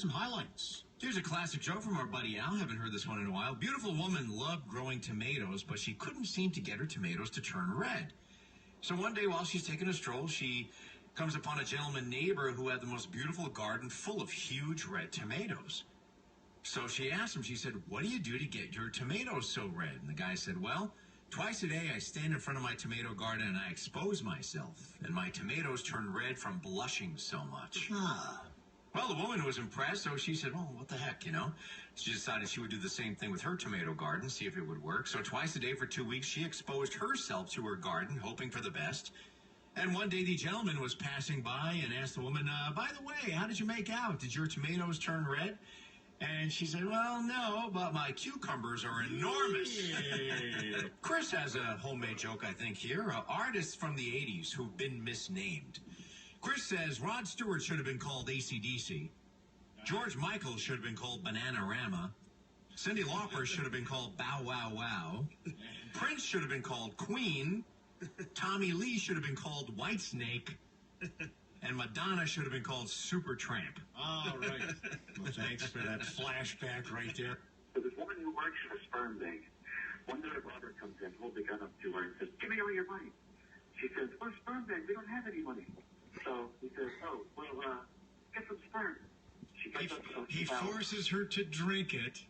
some highlights. Here's a classic joke from our buddy Al. Haven't heard this one in a while. Beautiful woman loved growing tomatoes, but she couldn't seem to get her tomatoes to turn red. So one day while she's taking a stroll, she comes upon a gentleman neighbor who had the most beautiful garden full of huge red tomatoes. So she asked him, she said, "What do you do to get your tomatoes so red?" And the guy said, "Well, twice a day I stand in front of my tomato garden and I expose myself, and my tomatoes turn red from blushing so much." Well, the woman was impressed, so she said, "Oh, what the heck, you know?" She decided she would do the same thing with her tomato garden, see if it would work. So twice a day for 2 weeks, she exposed herself to her garden, hoping for the best. And one day the gentleman was passing by and asked the woman, "By the way, how did you make out? Did your tomatoes turn red?" And she said, "Well, no, but my cucumbers are enormous." Yeah. Chris has a homemade joke, I think, here. Artists from the 80s who've been misnamed. Chris says Rod Stewart should have been called AC/DC. George Michael should have been called Bananarama. Cyndi Lauper should have been called Bow Wow Wow. Prince should have been called Queen. Tommy Lee should have been called Whitesnake. And Madonna should have been called Supertramp. All right. Well, thanks for that flashback right there. So this woman who works at a sperm bank, one day Robert comes in, holds a gun up to her and says, "Give me all your money." She says, "Oh, sperm bank, we don't have any money." So he says, "Oh, well, get some sperm." She gets up some He forces her to drink it,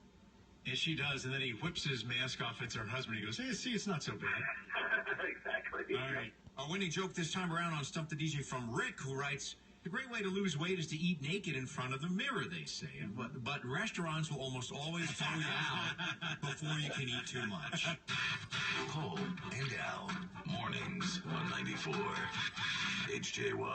and she does, and then he whips his mask off. It's her husband. He goes, "Hey, see, it's not so bad." Exactly. All right. Our winning joke this time around on Stump the DJ from Rick, who writes, "The great way to lose weight is to eat naked in front of the mirror," they say. But restaurants will almost always throw you out before you can eat too much. Cole and Al. Mornings on 94. HJY.